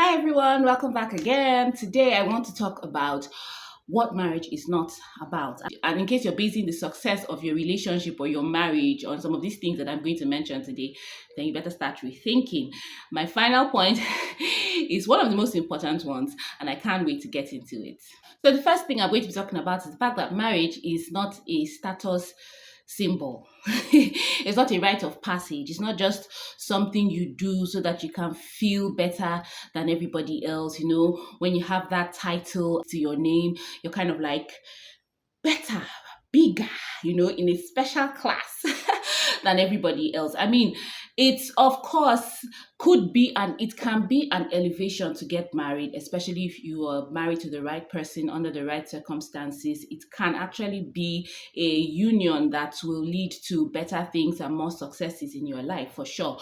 Hi everyone, welcome back again. Today I want to talk about what marriage is not about. And in case you're basing the success of your relationship or your marriage on some of these things that I'm going to mention today, then you better start rethinking. My final point is one of the most important ones, and I can't wait to get into it. So, the first thing I'm going to be talking about is the fact that marriage is not a status symbol. It's not a rite of passage. It's not just something you do so that you can feel better than everybody else. You know, when you have that title to your name, you're kind of like better, bigger, in a special class than everybody else. I mean, it's of course could be and it can be an elevation to get married, especially if you are married to the right person under the right circumstances. It can actually be a union that will lead to better things and more successes in your life for sure.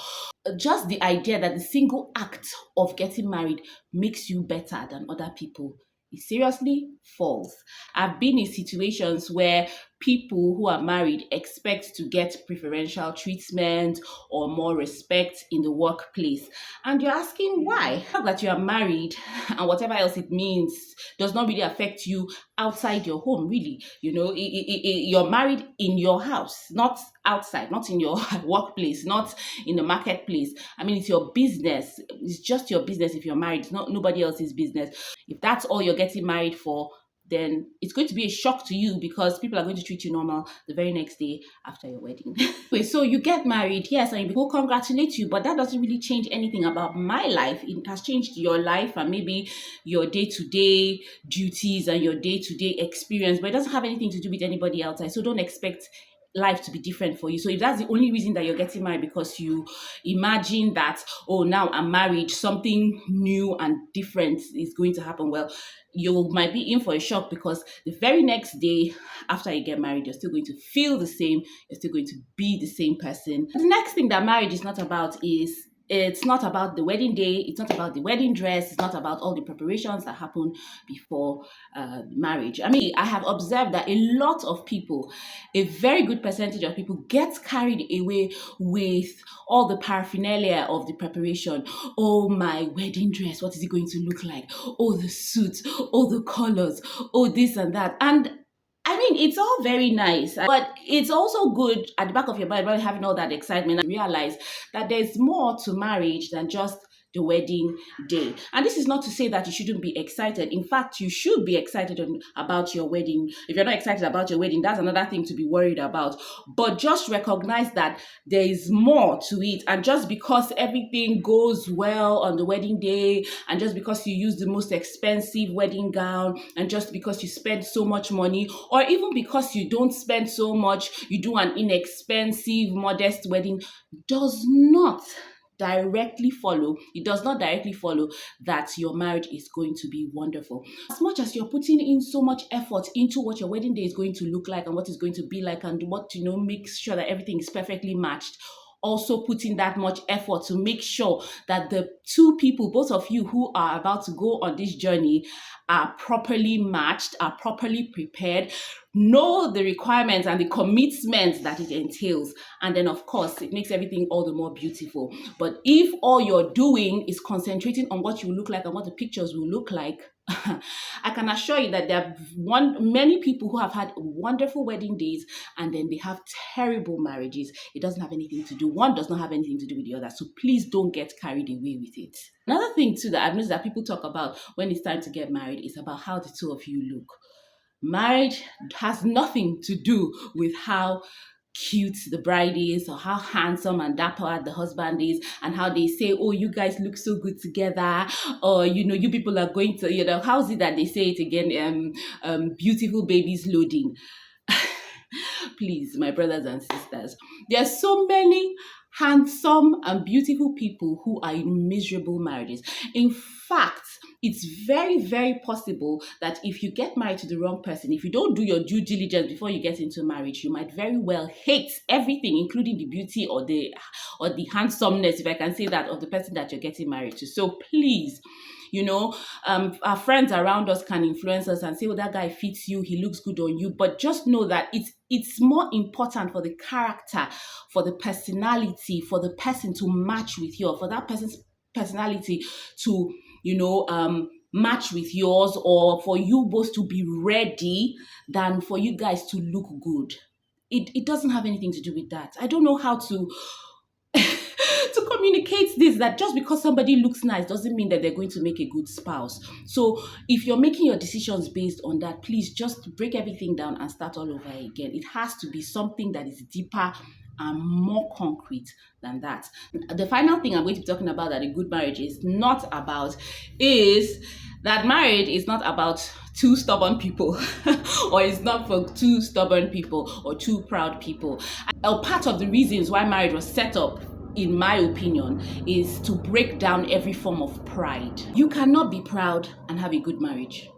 Just the idea that the single act of getting married makes you better than other people is seriously false. I've been in situations where people who are married expect to get preferential treatment or more respect in the workplace. And you're asking why? How that you are married and whatever else it means does not really affect you outside your home, really. You're married in your house, not outside, not in your workplace, not in the marketplace. I mean, it's your business. It's just your business if you're married. It's not nobody else's business. If that's all you're getting married for, then it's going to be a shock to you because people are going to treat you normal the very next day after your wedding. Wait, so you get married, yes, and people congratulate you, but that doesn't really change anything about my life. It has changed your life and maybe your day-to-day duties and your day-to-day experience, but it doesn't have anything to do with anybody outside. So don't expect life to be different for you. So if that's the only reason that you're getting married because you imagine that, oh, now I'm married, something new and different is going to happen, well, you might be in for a shock because the very next day after you get married, you're still going to feel the same, you're still going to be the same person. The next thing that marriage is not about is it's not about the wedding day, it's not about the wedding dress, it's not about all the preparations that happen before marriage. I mean, I have observed that a lot of people, a very good percentage of people, get carried away with all the paraphernalia of the preparation. Oh, my wedding dress, what is it going to look like? Oh, the suit, oh, the colors, oh, this and that. And I mean, it's all very nice, but it's also good at the back of your mind, while having all that excitement, and realize that there's more to marriage than just the wedding day. And this is not to say that you shouldn't be excited. In fact, you should be excited about your wedding. If you're not excited about your wedding, that's another thing to be worried about. But just recognize that there is more to it. And just because everything goes well on the wedding day, and just because you use the most expensive wedding gown, and just because you spend so much money, or even because you don't spend so much, you do an inexpensive, modest wedding, does not directly follow it does not directly follow that your marriage is going to be wonderful. As much as you're putting in so much effort into what your wedding day is going to look like and what it's going to be like and what makes sure that everything is perfectly matched, also put in that much effort to make sure that the two people, both of you who are about to go on this journey, are properly matched, are properly prepared, know the requirements and the commitments that it entails. And then, of course, it makes everything all the more beautiful. But if all you're doing is concentrating on what you look like and what the pictures will look like, I can assure you that there are many people who have had wonderful wedding days and then they have terrible marriages. It doesn't have anything to do. One does not have anything to do with the other. So please don't get carried away with it. Another thing too that I've noticed that people talk about when it's time to get married is about how the two of you look. Marriage has nothing to do with how cute the bride is or how handsome and dapper the husband is and how they say, oh, you guys look so good together, or you people are going to, how's it that they say it again, beautiful babies loading. Please, my brothers and sisters, there are so many handsome and beautiful people who are in miserable marriages. In fact, it's very, very possible that if you get married to the wrong person, if you don't do your due diligence before you get into marriage, you might very well hate everything, including the beauty or the handsomeness, if I can say that, of the person that you're getting married to. So please, our friends around us can influence us and say, oh, that guy fits you, he looks good on you. But just know that it's more important for the character, for the personality, for the person to match with you, or for that person's personality to match with yours, or for you both to be ready, than for you guys to look good. It doesn't have anything to do with that. I don't know how to to communicate this, that just because somebody looks nice doesn't mean that they're going to make a good spouse. So if you're making your decisions based on that, please just break everything down and start all over again. It has to be something that is deeper and more concrete than that. The final thing I'm going to be talking about that a good marriage is not about is that marriage is not about two stubborn people or it's not for two stubborn people or two proud people. Part of the reasons why marriage was set up, in my opinion, is to break down every form of pride. You cannot be proud and have a good marriage.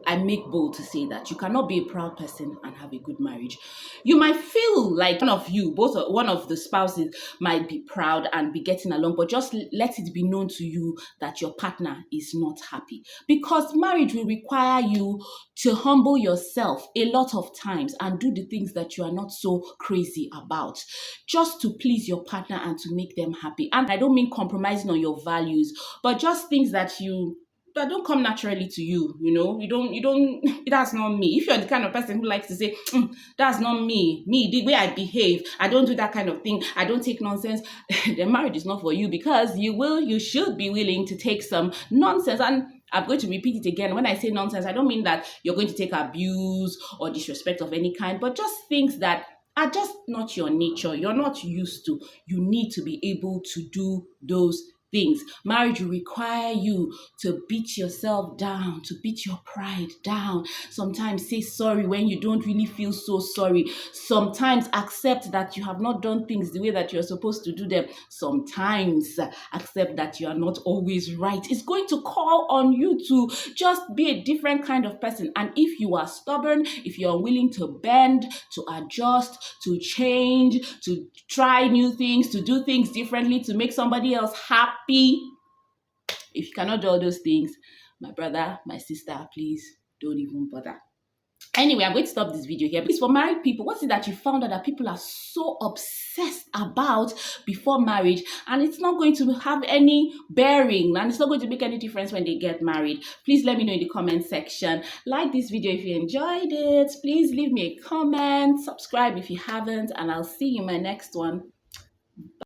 I make bold to say that you cannot be a proud person and have a good marriage. You might feel like one of the spouses might be proud and be getting along, but just let it be known to you that your partner is not happy. Because marriage will require you to humble yourself a lot of times and do the things that you are not so crazy about, just to please your partner and to make them happy. And I don't mean compromising on your values, but just things that don't come naturally to you. You don't that's not me. If you're the kind of person who likes to say, that's not me, the way I behave, I don't do that kind of thing, I don't take nonsense, then marriage is not for you, because you should be willing to take some nonsense. And I'm going to repeat it again. When I say nonsense, I don't mean that you're going to take abuse or disrespect of any kind, but just things that are just not your nature, you're not used to. You need to be able to do those things. Marriage will require you to beat yourself down, to beat your pride down. Sometimes say sorry when you don't really feel so sorry. Sometimes accept that you have not done things the way that you're supposed to do them. Sometimes accept that you are not always right. It's going to call on you to just be a different kind of person. And if you are stubborn, if you're unwilling to bend, to adjust, to change, to try new things, to do things differently, to make somebody else happy, if you cannot do all those things, my brother, my sister, please don't even bother. Anyway, I'm going to stop this video here. Please, for married people, what's it that you found out that people are so obsessed about before marriage, and it's not going to have any bearing, and it's not going to make any difference when they get married? Please let me know in the comment section. Like this video if you enjoyed it. Please leave me a comment. Subscribe if you haven't, and I'll see you in my next one.